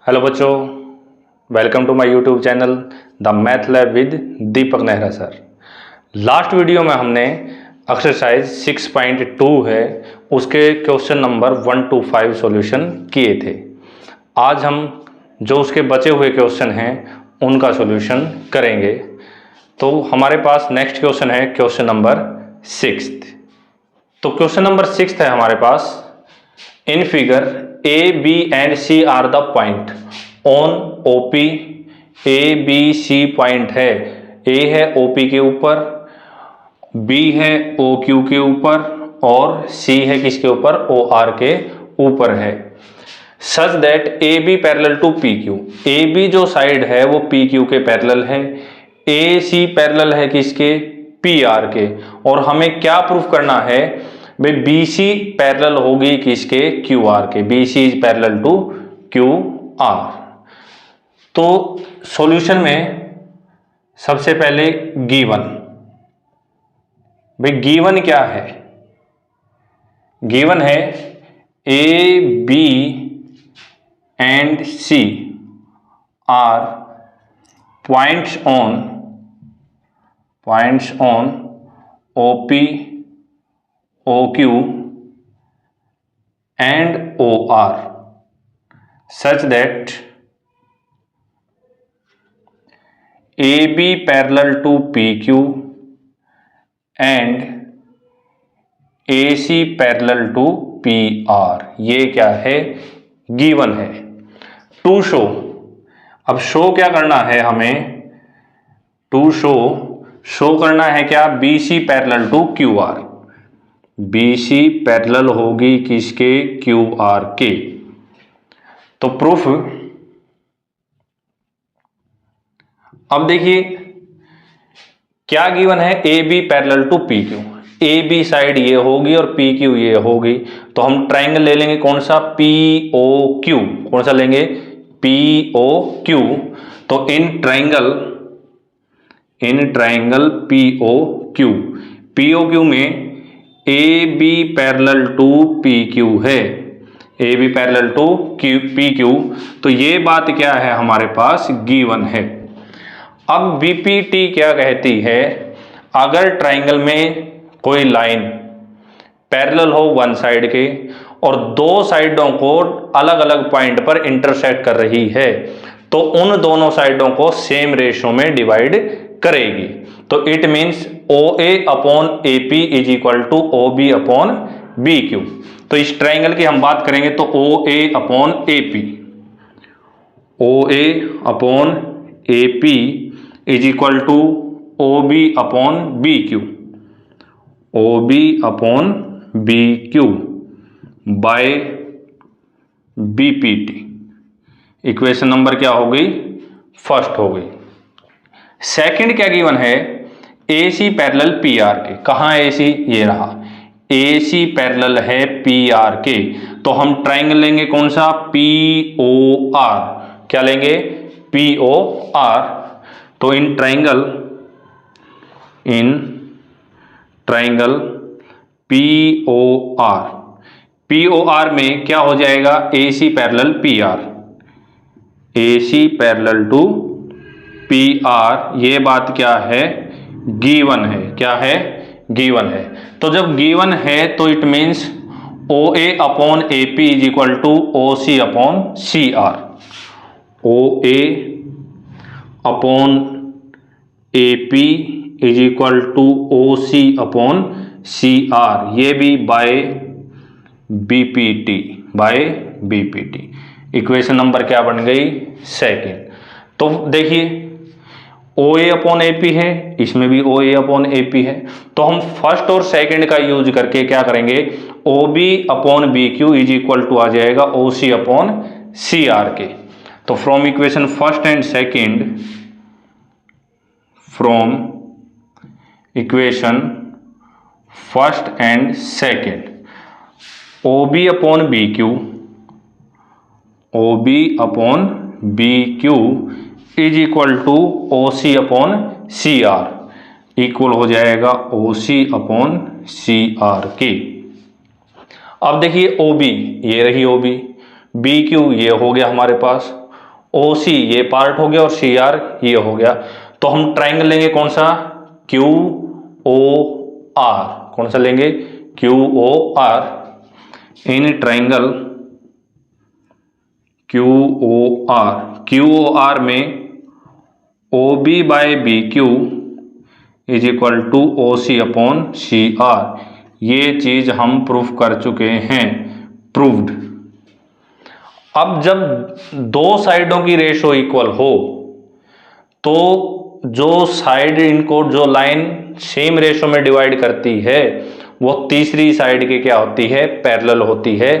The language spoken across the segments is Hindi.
हेलो बच्चों, welcome to my YouTube channel the math lab with Deepak Nehra sir. Last video में हमने एक्सरसाइज 6.2 है उसके क्वेश्चन नंबर 1 to 5 सॉल्यूशन किए थे। आज हम जो उसके बचे हुए क्वेश्चन हैं उनका सॉल्यूशन करेंगे। तो हमारे पास नेक्स्ट क्वेश्चन है क्वेश्चन नंबर 6। तो क्वेश्चन नंबर 6 है हमारे पास। In figure A, B and C are the point on OP। A, B, C point है। A है OP के ऊपर, B है OQ के ऊपर और C है किसके ऊपर? OR के ऊपर है। Such that AB parallel to PQ। AB जो साइड है वो PQ के पैरेलल है। AC पैरेलल है किसके? PR के। और हमें क्या प्रूफ करना है भाई? BC पैरेलल होगी किसके? QR के। BC is parallel to QR। तो सॉल्यूशन में सबसे पहले गिवन, भाई गिवन क्या है? गिवन है A, B and C are points on OP, OQ and OR such that AB parallel to PQ and AC parallel to PR। ये क्या है? गिवन है। टू शो, अब शो क्या करना है हमें? टू शो करना है क्या? BC parallel to QR। BC parallel होगी किसके? QR के। तो प्रूफ, अब देखिए क्या गिवन है? AB parallel to PQ। AB side ये होगी और PQ ये होगी, तो हम ट्राइंगल ले लेंगे कौन सा? POQ। कौन सा लेंगे? POQ। तो इन ट्राइंगल POQ में AB पैरेलल टू PQ है। AB पैरेलल टू PQ, तो ये बात क्या है हमारे पास? गिवन है। अब BPT क्या कहती है? अगर ट्राइंगल में कोई लाइन पैरेलल हो वन साइड के और दो साइडों को अलग अलग पॉइंट पर इंटरसेक्ट कर रही है, तो उन दोनों साइडों को सेम रेशो में डिवाइड करेगी। तो it means OA upon AP is equal to OB upon BQ। तो इस ट्राइंगल की हम बात करेंगे तो OA upon AP, OA upon AP is equal to OB upon BQ, OB upon BQ by BPT। Equation number क्या हो गई? फर्स्ट हो गई। सेकंड क्या गिवन है? AC पैरेलल PR के। कहाँ AC? ये रहा। AC पैरेलल है PR के, तो हम ट्राइंगल लेंगे कौन सा? POR। क्या लेंगे? POR। तो इन ट्राइंगल POR में क्या हो जाएगा? AC parallel PR, AC parallel to PR। ये बात क्या है? गिवन है। क्या है? गिवन है। तो जब गिवन है तो it means OA upon AP is equal to OC upon CR। OA upon AP is equal to OC upon CR, ये भी बाय BPT। इक्वेशन नंबर क्या बन गई? सेकेंड। तो देखिए OA अपॉन AP है, इसमें भी OA अपॉन AP है, तो हम फर्स्ट और सेकंड का यूज करके क्या करेंगे? OB upon BQ is equal to आ जाएगा OC अपॉन CR के। तो from equation first and second, from equation first and second, OB upon BQ is equal to OC upon CR, equal हो जाएगा OC अपॉन CR के। अब देखिए OB, ये रही OB, BQ ये हो गया हमारे पास, ओ सी ये पार्ट हो गया और सी आर ये हो गया। तो हम ट्राइंगल लेंगे कौन सा, क्यू ओ आर, कौन सा लेंगे, Q O R. In triangle Q O R, Q O R में O B by B Q is equal to O C upon C R, ये चीज हम प्रूफ कर चुके हैं, प्रूव्ड। अब जब दो साइडों की रेशो इक्वल हो तो जो साइड इनको, जो लाइन सेम रेशो में डिवाइड करती है वो तीसरी साइड की क्या होती है, पैरेलल होती है।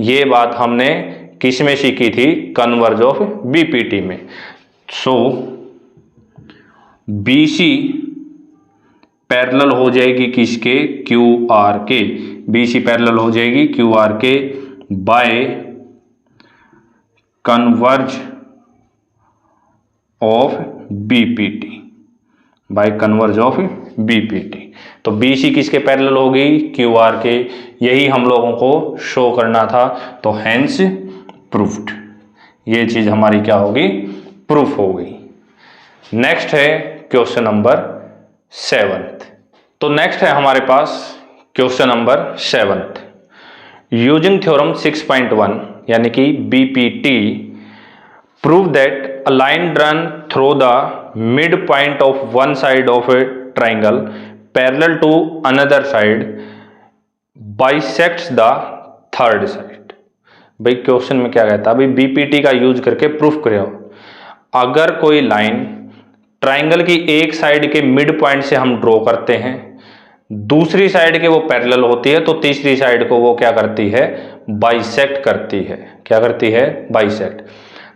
ये बात हमने किस में सीखी थी, कन्वर्ज ऑफ बीपीटी में। सो बीसी पैरेलल हो जाएगी किसके, क्यू आर के, बीसी पैरेलल हो जाएगी क्यू आर के by converse of BPT, by converse of BPT. तो बीसी किसके पैरेलल होगी, क्यू आर के, यही हम लोगों को शो करना था। तो हेंस प्रूफ्ड, ये चीज हमारी क्या होगी, प्रूफ हो गई। नेक्स्ट है क्वेश्चन नंबर 7। तो नेक्स्ट है हमारे पास क्वेश्चन नंबर 7। यूजिंग थ्योरम 6.1 यानी कि BPT, prove that a line drawn through the mid point of one side of a triangle parallel to another side bisects the third side. भाई क्वेश्चन में क्या कहता है, भाई बीपीटी का यूज करके प्रूफ करो, अगर कोई लाइन ट्राइंगल की एक साइड के मिड पॉइंट से हम ड्रॉ करते हैं, दूसरी साइड के वो पैरेलल होती है, तो तीसरी साइड को वो क्या करती है, बाइसेक्ट करती है। क्या करती है, बाइसेक्ट।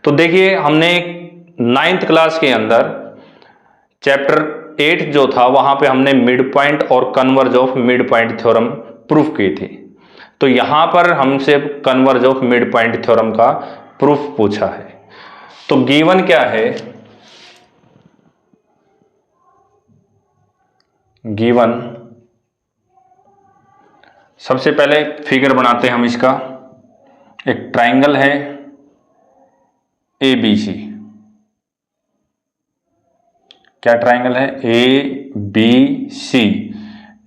तो देखिए हमने 9th क्लास के अंदर चैप्टर 8 जो था वहां पे हमने मिड पॉइंट और converse of mid point theorem proof की थी। तो यहां पर हमसे converse of mid point theorem का प्रूफ पूछा है। तो गिवन क्या है, गिवन, सबसे पहले फिगर बनाते हैं हम इसका। एक ट्राइंगल है ए बी सी, क्या ट्राइंगल है, ए बी सी।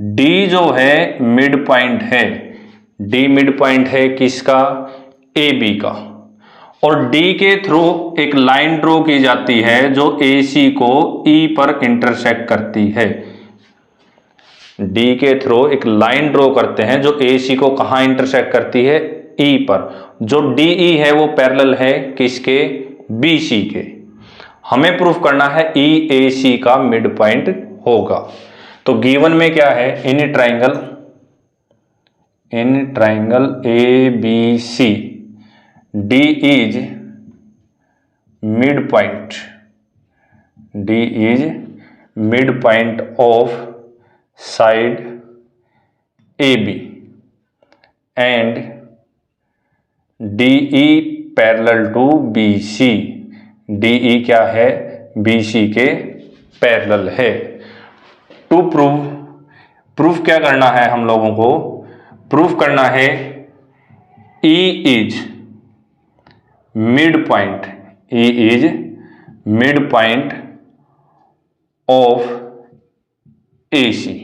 डी जो है मिड पॉइंट है, डी मिड पॉइंट है किसका, ए बी का। और डी के थ्रू एक लाइन ड्रॉ की जाती है जो ए सी को ई पर इंटरसेक्ट करती है। डी के थ्रू एक लाइन ड्रॉ करते हैं जो ए सी को कहां इंटरसेक्ट करती है, ई पर। जो डी ई है वो पैरेलल है किसके, बी सी के। हमें प्रूफ करना है ई ए सी का मिड पॉइंट होगा। तो गिवन में क्या है, in triangle A B C D is mid point, D is mid point of side A B and DE parallel to BC, DE क्या है, BC के पैरेलल है। टू प्रूफ क्या करना है हम लोगों को, प्रूफ करना है E is mid point, E is mid point of AC।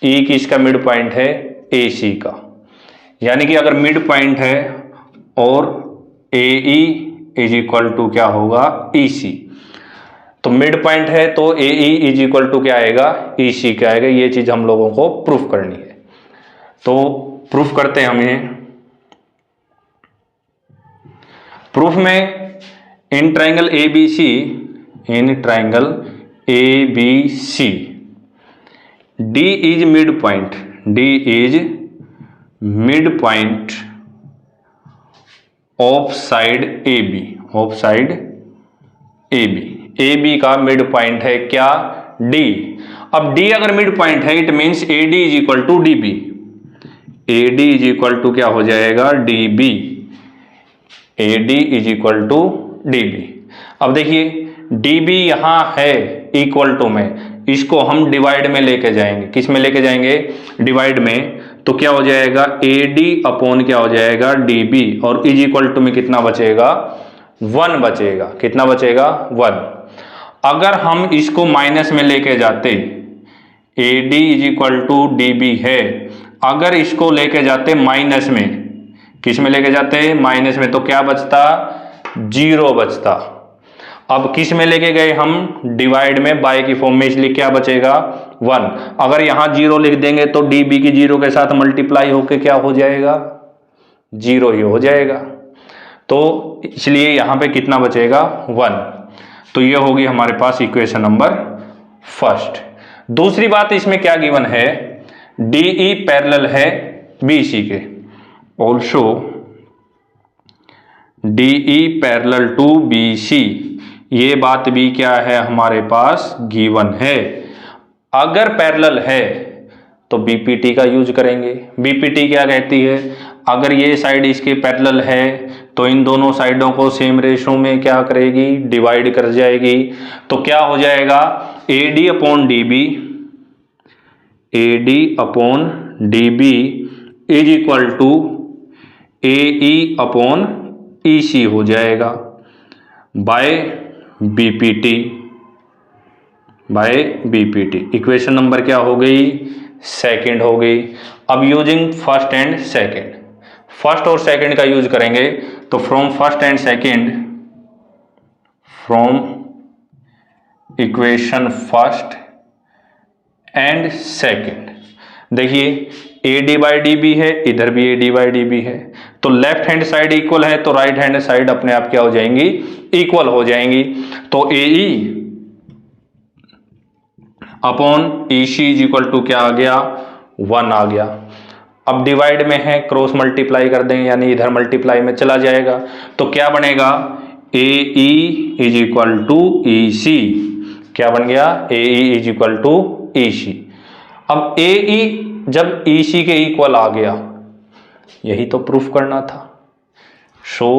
E किसका मिड पॉइंट है, AC का। यानी कि अगर मिड पॉइंट है और AE इज इक्वल टू क्या होगा, EC। तो मिड पॉइंट है तो AE इज इक्वल टू क्या आएगा, EC क्या आएगा। ये चीज हम लोगों को प्रूफ करनी है। तो प्रूफ करते हैं हम ये। प्रूफ में in triangle ABC, in triangle ABC D is mid point, D is mid point of side AB, of side AB। AB का मिड पॉइंट है क्या, D। अब D अगर मिड पॉइंट है it means AD is equal to DB, AD is equal to क्या हो जाएगा, DB, AD is equal to DB। अब देखिए DB यहां है इक्वल टू में, इसको हम डिवाइड में लेके जाएंगे। किस में लेके जाएंगे, डिवाइड में। तो क्या हो जाएगा, AD अपॉन क्या हो जाएगा, DB, और इज इक्वल टू में कितना बचेगा, 1 बचेगा। कितना बचेगा? 1। अगर हम इसको माइनस में लेके जाते, AD is equal to DB है, अगर इसको लेके जाते माइनस में, किस में लेके जाते? माइनस में, तो क्या बचता? 0 बचता। अब किस में लेके गए हम? डिवाइड में, बाय की फॉर्म में, इसलिए क्या बचेगा? 1। अगर यहां 0 लिख देंगे तो DB की 0 के साथ मल्टीप्लाई होके क्या हो जाएगा? 0 ही हो जाएगा। तो इसलिए यहां पे कितना बचेगा? 1। तो ये होगी हमारे पास इक्वेशन नंबर फर्स्ट। दूसरी बात इसमें क्या गिवन है? DE पैरेलल है BC के। Also DE parallel to BC, ये बात भी क्या है हमारे पास? गिवन है। अगर पैरेलल है तो BPT का यूज करेंगे। BPT क्या कहती है? अगर ये साइड इसके पैरेलल है तो इन दोनों साइडों को सेम रेशो में क्या करेगी? डिवाइड कर जाएगी। तो क्या हो जाएगा? AD upon DB, AD upon DB is equal to AE upon EC हो जाएगा by BPT, by BPT। Equation number क्या हो गई? सेकंड हो गई। अब using first and second, first और सेकंड का यूज करेंगे। तो from first and second, from equation first and second, देखिए AD बाई DB है, इधर भी AD बाई DB है, तो लेफ्ट हैंड साइड इक्वल है तो राइट हैंड साइड अपने आप क्या हो जाएंगी? इक्वल हो जाएंगी। तो AE upon EC is equal to क्या आ गया? 1 आ गया। अब डिवाइड में है, क्रॉस मल्टीप्लाई कर देंगे, यानी इधर मल्टीप्लाई में चला जाएगा, तो क्या बनेगा? AE is equal to EC। क्या बन गया? AE is equal to EC। अब AE जब EC के इक्वल आ गया, यही तो प्रूफ करना था। So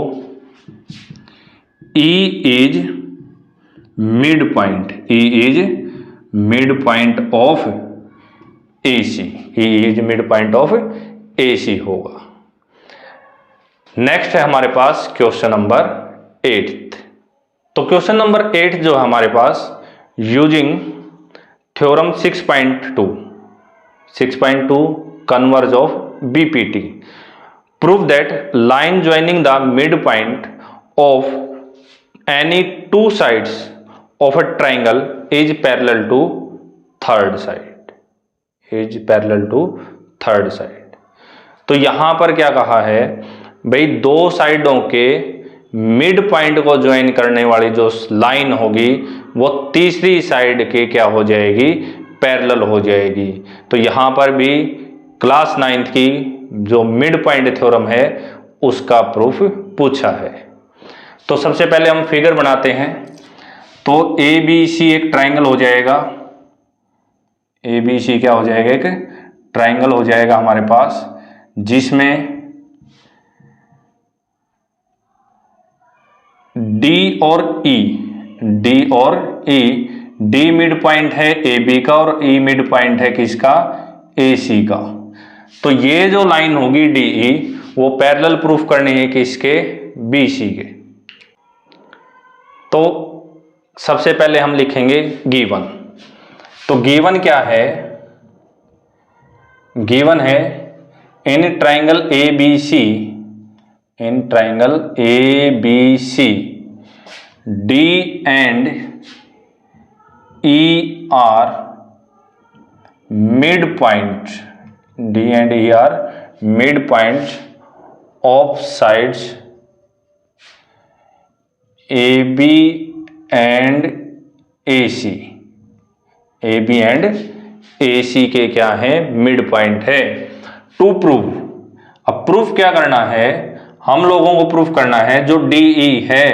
E is mid point, E is mid point of AC, E is mid point of AC होगा। नेक्स्ट है हमारे पास क्वेश्चन नंबर 8। तो क्वेश्चन नंबर 8 जो है हमारे पास, using theorem 6.2 converse of BPT, prove that line joining the midpoint of any two sides of a triangle is parallel to third side, is parallel to third side। तो यहां पर क्या कहा है भाई? दो साइडों के मिड पॉइंट को ज्वाइन करने वाली जो लाइन होगी वो तीसरी साइड के क्या हो जाएगी? पैरेलल हो जाएगी। तो यहां पर भी क्लास 9th की जो मिड पॉइंट थ्योरम है उसका प्रूफ पूछा है। तो सबसे पहले हम फिगर बनाते हैं। तो ABC एक ट्राइंगल हो जाएगा, ABC क्या हो जाएगा? एक ट्राइंगल हो जाएगा हमारे पास, जिसमें D और E, D मिड पॉइंट है AB का और E मिड पॉइंट है किसका? AC का। तो ये जो लाइन होगी DE वो पैरेलल प्रूफ करनी है किसके? BC के। तो सबसे पहले हम लिखेंगे गिवन। तो गिवन क्या है? गिवन है in triangle ABC, in triangle ABC D and E are mid point, D and E are midpoints of sides AB and AC, AB and AC के क्या है? मिड पॉइंट है। टू प्रूव, अब प्रूफ क्या करना है? हम लोगों को प्रूफ करना है जो DE है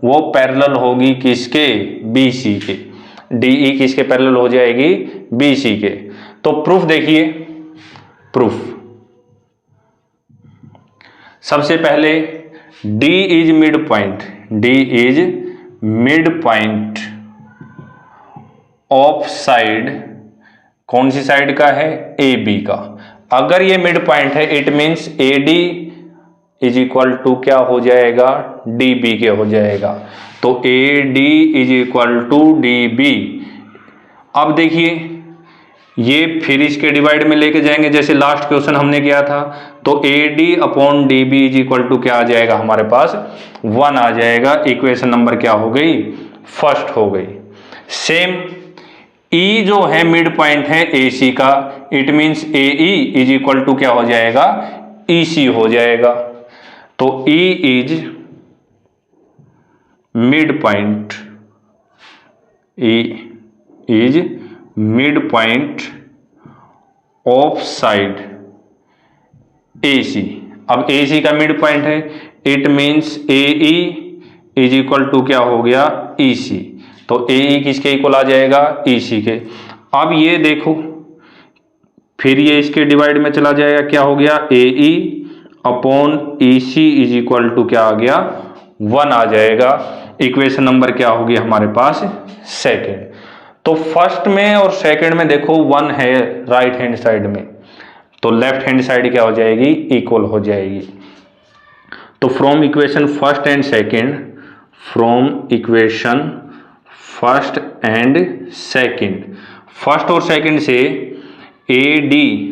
वो पैरेलल होगी किसके? BC के। DE किसके पैरेलल हो जाएगी? BC के। तो प्रूफ देखिए, प्रूफ सबसे पहले D is mid point, D is mid point of side, कौन सी साइड का है? AB का। अगर ये मिड पॉइंट है it means AD is equal to क्या हो जाएगा, डी बी के हो जाएगा। तो A D is equal to D B. अब देखिए ये फिर इसके डिवाइड में लेके जाएंगे जैसे लास्ट क्वेश्चन हमने किया था। तो A D upon D B is equal to क्या आ जाएगा हमारे पास, 1 आ जाएगा। इक्वेशन नंबर क्या हो गई, फर्स्ट हो गई। सेम ई जो है मिड पॉइंट है ए सी का, it means A E is equal to क्या हो जाएगा, ई सी हो जाएगा। तो E is mid point, E is mid point of side A C. अब ए सी का मिड पॉइंट है, it means A E is equal to क्या हो गया, ई सी। तो ए ई किसके इक्वल आ जाएगा, ई सी के। अब ये देखो फिर ये इसके डिवाइड में चला जाएगा, क्या हो गया, A E upon E C is equal to क्या आ गया, 1 आ जाएगा। इक्वेशन नंबर क्या होगी हमारे पास, सेकेंड। तो फर्स्ट में और सेकेंड में देखो 1 है राइट हैंड साइड में, तो लेफ्ट हैंड साइड क्या हो जाएगी, इक्वल हो जाएगी। तो from equation first and second, from equation first and second, first और सेकेंड से A D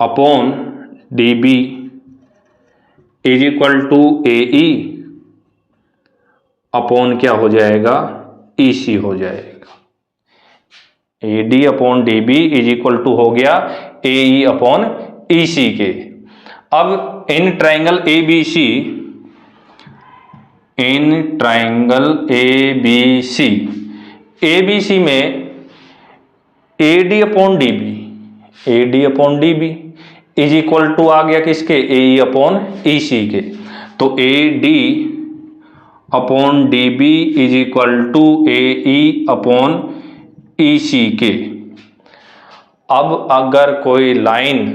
upon D B is equal to A E upon क्या हो जाएगा, ई सी हो जाएगा। A D upon D B is equal to हो गया A E upon E C के। अब in triangle A B C, in triangle A B C में A D upon D B, A D upon D B is equal to आ गया किसके, A E upon E C के। तो A D upon D B is equal to A E upon E C के। अब अगर कोई लाइन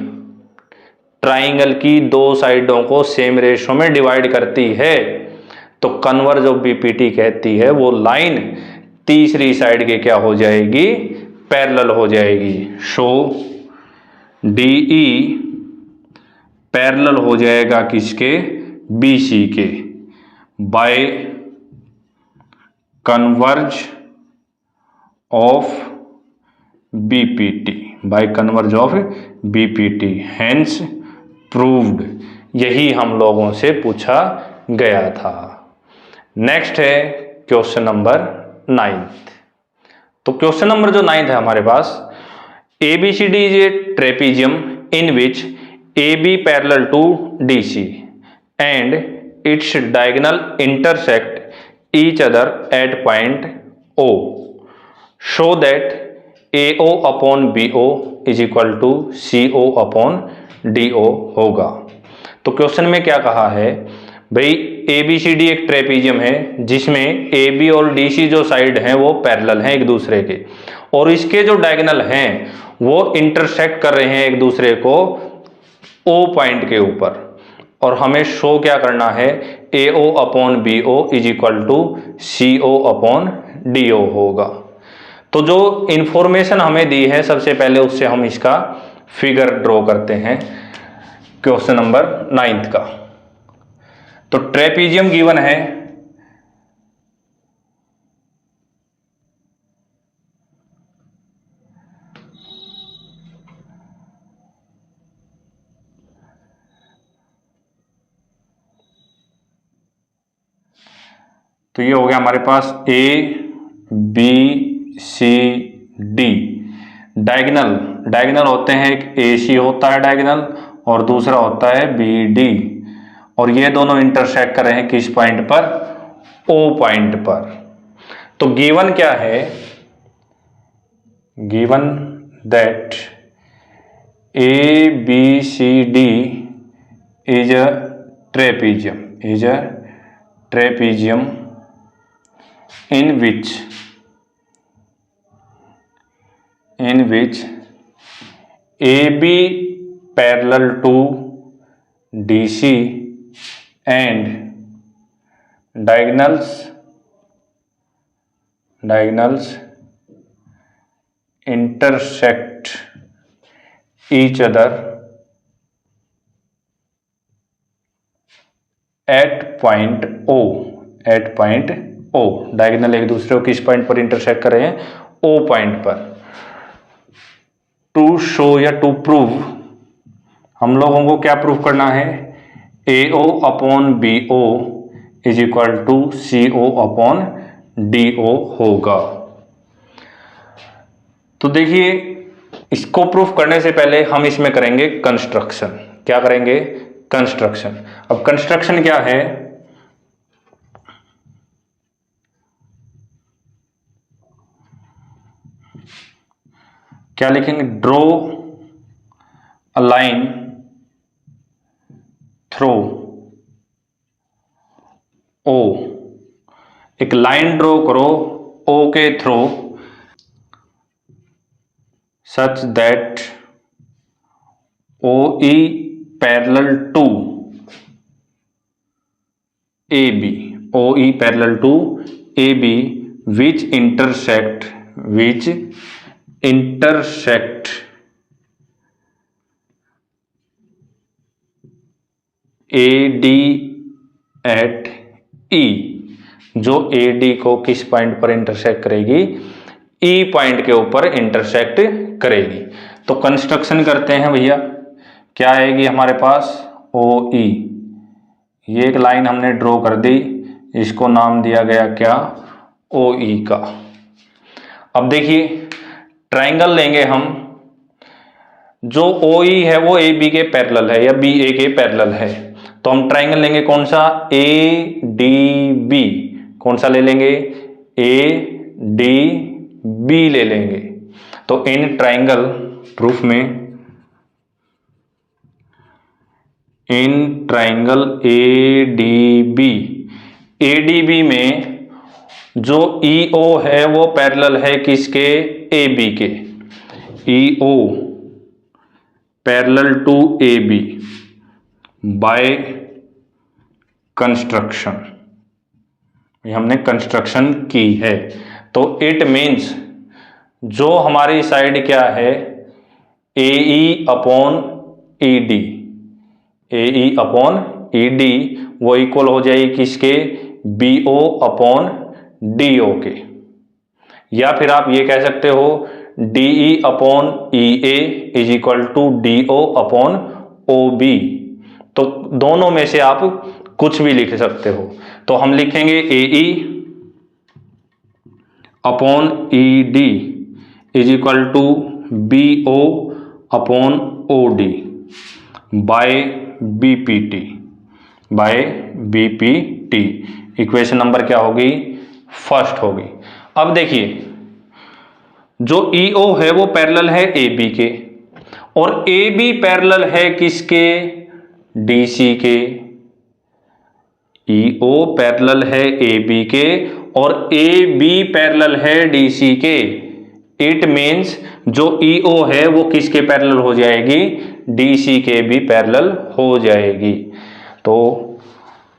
ट्राइंगल की दो साइडों को सेम रेशो में डिवाइड करती है तो कन्वर्ज ऑफ बीपीटी कहती है वो लाइन तीसरी साइड के क्या हो जाएगी, पैरेलल हो जाएगी। शो डी ई पैरेलल हो जाएगा किसके, बी सी के, by converse of BPT, by converse of BPT, hence proved. यही हम लोगों से पूछा गया था। नेक्स्ट है क्वेश्चन नंबर 9। तो क्वेश्चन नंबर जो 9 है हमारे पास, A B C D is a trapezium in which A B parallel to D C and its diagonal intersect each other at point O. Show that AO upon BO is equal to CO upon DO होगा। तो क्वेश्चन में क्या कहा है भाई, ABCD एक ट्रेपीजियम है जिसमें AB और DC जो साइड हैं वो पैरेलल हैं एक दूसरे के, और इसके जो डायगोनल हैं वो इंटरसेक्ट कर रहे हैं एक दूसरे को O पॉइंट के ऊपर, और हमें शो क्या करना है, AO upon BO is equal to CO upon DO होगा। तो जो इंफॉर्मेशन हमें दी है सबसे पहले उससे हम इसका फिगर ड्रॉ करते हैं क्वेश्चन नंबर 9 का। तो ट्रेपीजियम गिवन है, तो ये हो गया हमारे पास A B C D. Diagonal होते हैं, एक ए सी होता है डायगोनल और दूसरा होता है बी डी, और ये दोनों इंटरसेक्ट कर रहे हैं किस पॉइंट पर, ओ पॉइंट पर। तो गिवन क्या है, given that A B C D is a trapezium in which AB parallel to DC and diagonals intersect each other at point O, diagonal एक दूसरे को किस पॉइंट पर इंटरसेक्ट कर रहे हैं, ओ पॉइंट पर। टू शो या टू प्रूव, हम लोगों को क्या प्रूव करना है, AO upon BO is equal to CO upon DO होगा। तो देखिए, इसको प्रूफ करने से पहले हम इसमें करेंगे कंस्ट्रक्शन। क्या करेंगे, कंस्ट्रक्शन। अब कंस्ट्रक्शन क्या है, क्या लिखेंगे, draw a line through O, एक लाइन ड्रॉ करो O के थ्रू, such that OE parallel to AB, OE parallel to AB which intersect AD at E, जो AD को किस पॉइंट पर इंटरसेक्ट करेगी, E पॉइंट के ऊपर इंटरसेक्ट करेगी। तो कंस्ट्रक्शन करते हैं भैया, क्या आएगी हमारे पास, OE, ये एक लाइन हमने ड्रॉ कर दी, इसको नाम दिया गया क्या, OE का। अब देखिए, ट्रायंगल लेंगे हम, जो OE है वो AB के पैरेलल है या BA के पैरेलल है, तो हम ट्रायंगल लेंगे कौन सा, ADB। कौन सा ले लेंगे, ADB ले लेंगे। तो इन ट्रायंगल प्रूफ में, इन ट्रायंगल ADB में जो EO है वो पैरेलल है किसके, AB के, EO parallel to AB by construction, ये हमने कंस्ट्रक्शन की है। तो इट मीन्स जो हमारी साइड क्या है, AE upon ED, AE upon ED वो इक्वल हो जाएगी किसके, BO अपॉन DO के, या फिर आप ये कह सकते हो DE upon EA is equal to DO upon OB। तो दोनों में से आप कुछ भी लिख सकते हो। तो हम लिखेंगे AE upon ED is equal to BO upon OD by BPT। Equation number क्या होगी, फर्स्ट होगी। अब देखिए, जो EO है वो पैरेलल है AB के, और AB पैरेलल है किसके, DC के। EO पैरेलल है AB के और AB पैरेलल है DC के। इट मीन्स जो EO है वो किसके पैरेलल हो जाएगी, DC के भी पैरेलल हो जाएगी। तो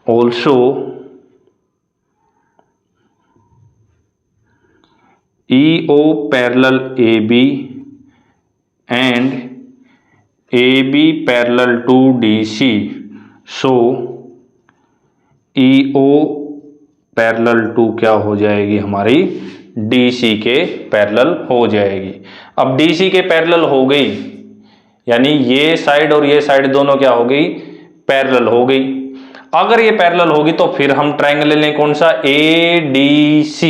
also EO parallel AB and AB parallel to DC, so EO parallel to क्या हो जाएगी हमारी, DC के पैरेलल हो जाएगी। अब DC के पैरेलल हो गई, यानी ये साइड और ये साइड दोनों क्या हो गई, पैरेलल हो गई। अगर ये पैरेलल होगी तो फिर हम ट्रायंगल ले लें कौन सा, ADC।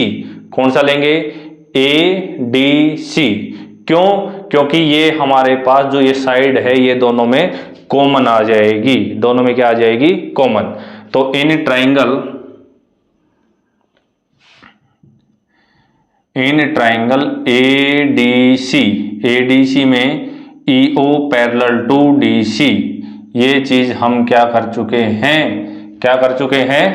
कौन सा लेंगे, ADC। क्यों, क्योंकि ये हमारे पास जो ये साइड है ये दोनों में कॉमन आ जाएगी, दोनों में क्या आ जाएगी, कॉमन। तो इन ट्रायंगल ADC में EO पैरेलल टू DC, ये चीज हम क्या कर चुके हैं,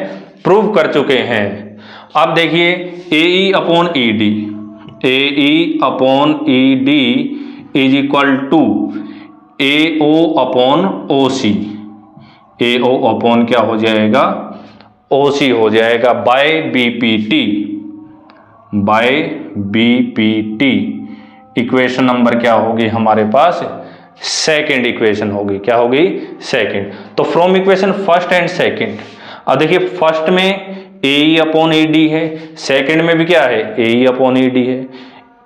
प्रूव कर चुके हैं। अब देखिए AE upon ED is equal to AO upon OC। AO upon क्या हो जाएगा, OC हो जाएगा बाय BPT। इक्वेशन नंबर क्या होगी हमारे पास, सेकंड इक्वेशन होगी। क्या होगी, सेकंड। तो from equation first and second अब देखिए फर्स्ट में ए ई अपॉन ए डी है, सेकेंड में भी क्या है ए ई अपॉन ए डी है,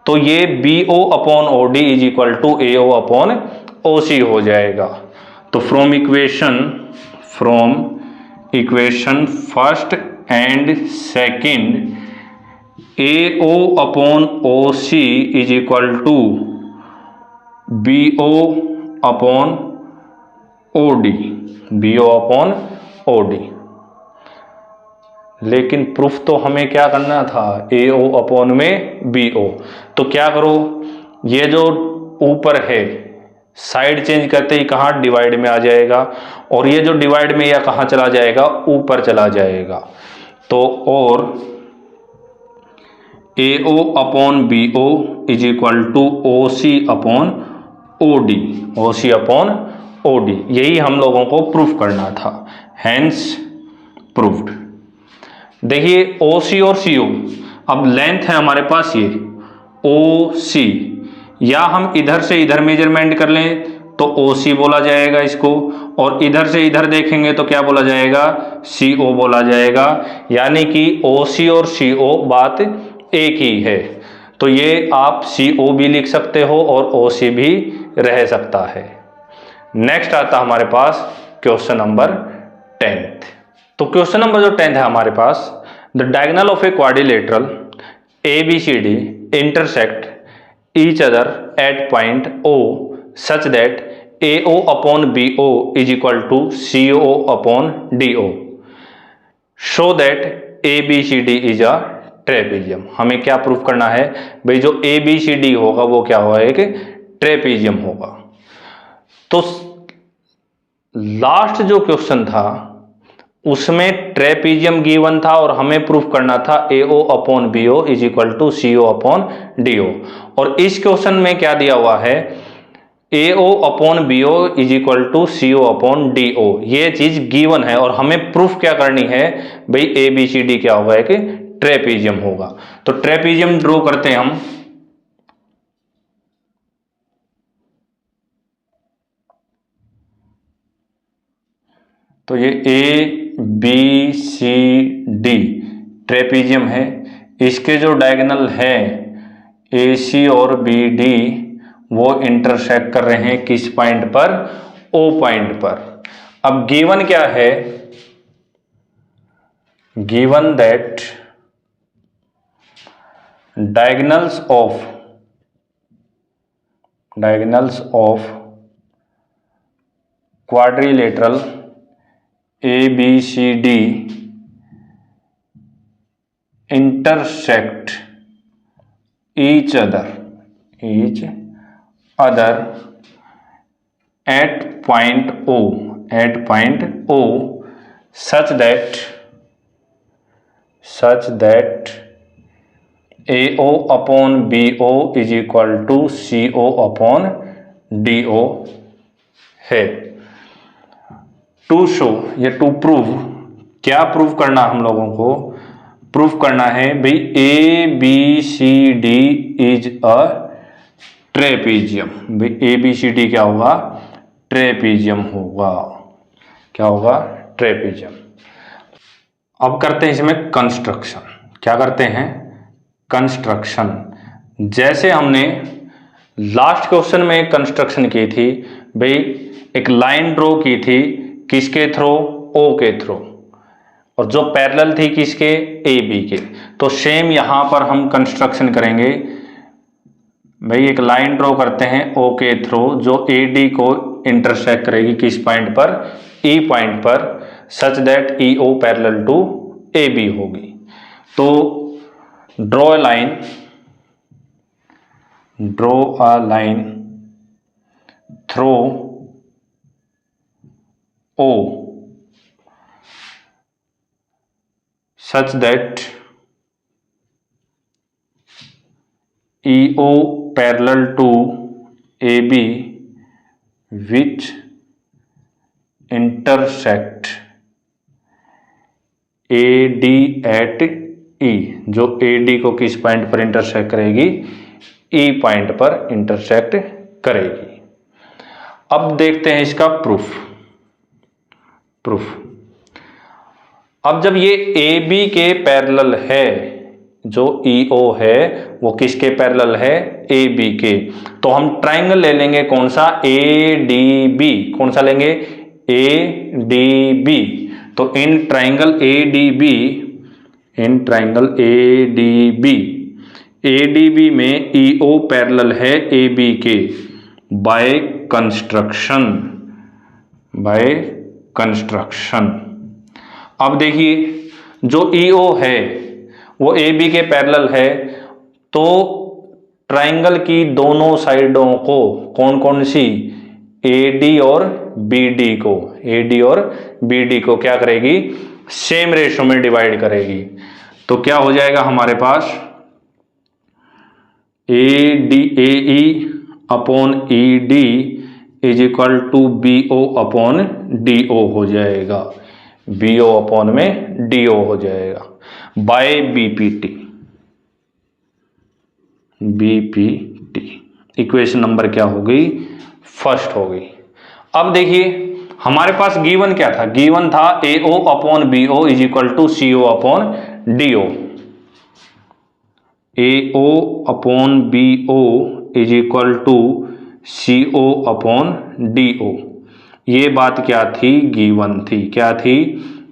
तो ये B O upon O D is equal to A O upon O C हो जाएगा। तो from equation first and second A O upon O C is equal to B O upon O D, B O upon O D. लेकिन प्रूफ तो हमें क्या करना था, ए ओ अपॉन में बी ओ। तो क्या करो, ये जो ऊपर है साइड चेंज करते ही कहाँ डिवाइड में आ जाएगा, और ये जो डिवाइड में या कहाँ चला जाएगा, ऊपर चला जाएगा। तो और A O upon B O is equal to O C upon O D, O C upon O D, यही हम लोगों को प्रूफ करना था, हैंस प्रूफ्ड। देखिए ओ सी और सी ओ, अब लेंथ है हमारे पास ये ओ सी, या हम इधर से इधर मेजरमेंट कर लें तो ओ सी बोला जाएगा इसको, और इधर से इधर देखेंगे तो क्या बोला जाएगा, सी ओ बोला जाएगा। यानी कि ओ सी और सी ओ बात एक ही है। तो ये आप सी ओ भी लिख सकते हो और ओ सी भी रह सकता है। नेक्स्ट आता हमारे पास क्वेश्चन नंबर 10th। तो क्वेश्चन नंबर जो 10th है हमारे पास, the diagonal of a quadrilateral A B C D intersect each other at point O such that A O upon B O is equal to C O upon D O, show that A B C D is a trapezium. हमें क्या प्रूफ करना है भाई, जो ए बी सी डी होगा वो क्या होगा, एक ट्रेपीजियम होगा। तो लास्ट जो क्वेश्चन था उसमें ट्रेपीजियम गिवन था और हमें प्रूफ करना था A O upon B O is equal to C O upon D O. और इस क्वेश्चन में क्या दिया हुआ है, A O upon B O is equal to C O upon D O, ये चीज गिवन है और हमें प्रूफ क्या करनी है भाई, ए बी सी डी क्या होगा, एक ट्रेपीजियम होगा। तो ट्रेपीजियम ड्रॉ करते हैं हम। तो ये A B C D trapezium है, इसके जो डायगोनल है ए सी और बी डी वो इंटरसेक्ट कर रहे हैं किस पॉइंट पर, ओ पॉइंट पर। अब गिवन क्या है, given that diagonals of quadrilateral A B C D intersect each other at point O such that AO upon BO is equal to CO upon DO है। टू शो, ये टू प्रूव, क्या प्रूव करना हम लोगों को, प्रूफ करना है भाई A B C D is a trapezium. भाई ए बी सी डी क्या होगा, ट्रेपीजियम होगा। क्या होगा, ट्रेपीजियम। अब करते हैं इसमें कंस्ट्रक्शन। क्या करते हैं, कंस्ट्रक्शन। जैसे हमने लास्ट क्वेश्चन में कंस्ट्रक्शन की थी भाई, एक लाइन ड्रॉ की थी किसके थ्रू, ओ के थ्रू, और जो पैरेलल थी किसके, ए बी के। तो सेम यहां पर हम कंस्ट्रक्शन करेंगे भाई, एक लाइन ड्रॉ करते हैं ओ के थ्रू जो ए डी को इंटरसेक्ट करेगी किस पॉइंट पर, ई पॉइंट पर, such that E O parallel to A B होगी। तो draw a line through O such that EO parallel to AB which intersect AD at E, जो AD को किस पॉइंट पर इंटरसेक्ट करेगी, E पॉइंट पर इंटरसेक्ट करेगी। अब देखते हैं इसका प्रूफ। अब जब ये ए बी के पैरेलल है, जो EO है वो किसके पैरेलल है, ए बी के, तो हम ट्राइंगल ले लेंगे कौन सा, ADB। कौन सा लेंगे, ADB। तो इन ट्राइंगल ADB में EO पैरेलल है AB के बाय कंस्ट्रक्शन। अब देखिए जो EO है वो AB के पैरेलल है, तो ट्राइंगल की दोनों साइडों को कौन कौन सी, AD और BD को क्या करेगी, सेम रेशो में डिवाइड करेगी। तो क्या हो जाएगा हमारे पास, AE upon ED is equal to BO upon DO हो जाएगा, BO अपॉन में DO हो जाएगा बाय BPT। इक्वेशन नंबर क्या हो गई, फर्स्ट हो गई। अब देखिए हमारे पास गिवन क्या था, गिवन था AO upon BO is equal to CO upon DO। AO upon BO is equal to CO upon DO। ये बात क्या थी, गिवन थी। क्या थी,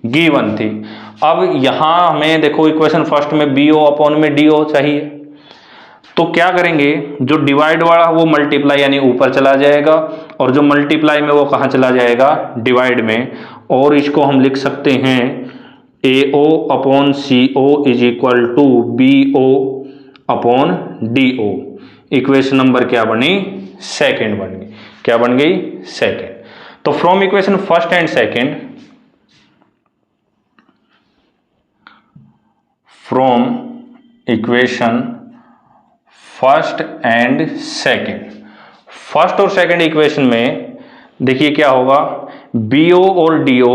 गिवन थी। अब यहां हमें देखो इक्वेशन फर्स्ट में BO अपॉन में DO चाहिए, तो क्या करेंगे, जो डिवाइड वाला वो मल्टीप्लाई यानी ऊपर चला जाएगा, और जो मल्टीप्लाई में वो कहाँ चला जाएगा, डिवाइड में। और इसको हम लिख सकते हैं AO upon CO is equal to BO upon DO। Equation number क्या बनी, सेकेंड बन गई। क्या बन गई, सेकेंड। तो from equation first and second, from equation first and second, first और सेकेंड इक्वेशन में देखिए क्या होगा, BO और DO,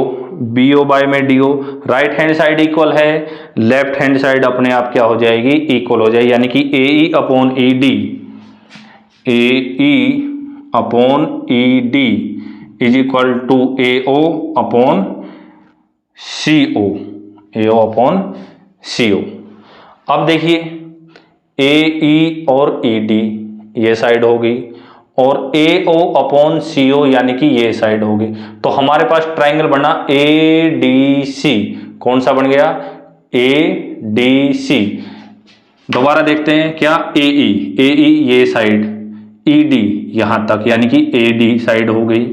BO बाय में DO, right hand side equal है, लेफ्ट हैंड साइड अपने आप क्या हो जाएगी, इक्वल हो जाएगी, यानी कि AE upon ED, AE upon ED is equal to AO upon CO, AO upon CO। अब देखिए AE और ED ये साइड हो गई, और AO अपॉन CO यानी कि ये साइड हो गई। तो हमारे पास ट्राइंगल बना ADC। कौन सा बन गया, ADC। दोबारा देखते हैं क्या, AE ये साइड, ED यहां तक यानी कि AD साइड हो गई,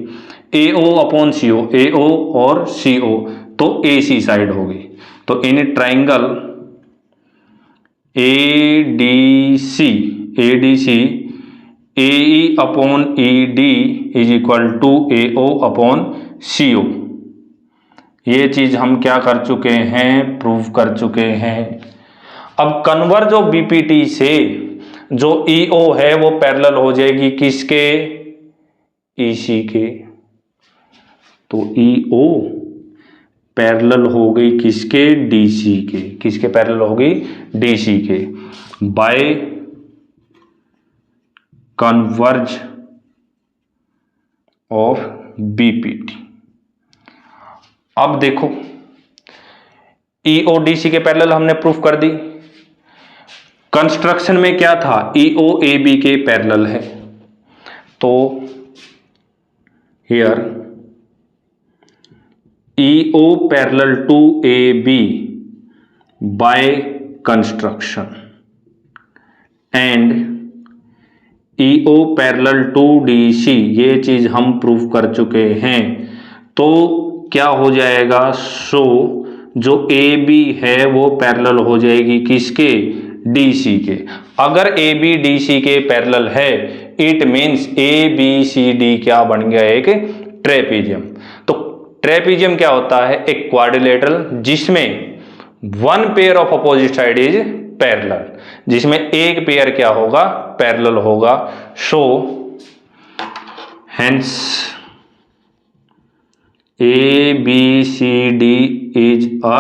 AO अपॉन CO, AO और CO तो AC साइड हो गई। तो in triangle ADC AE upon ED is equal to AO upon CO। ये चीज हम क्या कर चुके हैं, प्रूव कर चुके हैं। अब कन्वर्ज ऑफ BPT से जो EO है वो पैरेलल हो जाएगी किसके, EC के। तो EO पैरेलल हो गई किसके, DC के। किसके पैरेलल हो गई, DC के, बाय कन्वर्ज ऑफ BPT। अब देखो EO DC के पैरेलल हमने प्रूफ कर दी। कंस्ट्रक्शन में क्या था, EO AB के पैरेलल है, तो here EO parallel to AB by construction and EO parallel to DC, ये चीज हम प्रूफ कर चुके हैं। तो क्या हो जाएगा, सो जो AB है वो पैरेलल हो जाएगी किसके, DC के। अगर AB DC के पैरेलल है, इट मीन्स ABCD क्या बन गया, एक ट्रेपीजियम। तो ट्रेपीजियम क्या होता है, एक क्वाड्रिलेटरल जिसमें one pair of opposite side is parallel, जिसमें एक पेयर क्या होगा, पैरेलल होगा। So hence ABCD is a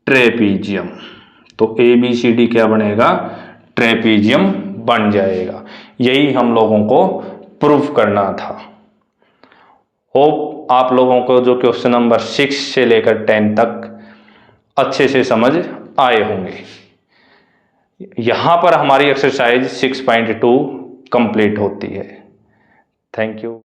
trapezium. तो ABCD क्या बनेगा, ट्रेपीजियम बन जाएगा। यही हम लोगों को प्रूफ करना था। होप आप लोगों को जो क्वेश्चन नंबर 6 से लेकर 10 तक अच्छे से समझ आए होंगे। यहाँ पर हमारी एक्सरसाइज 6.2 कंप्लीट होती है। Thank you.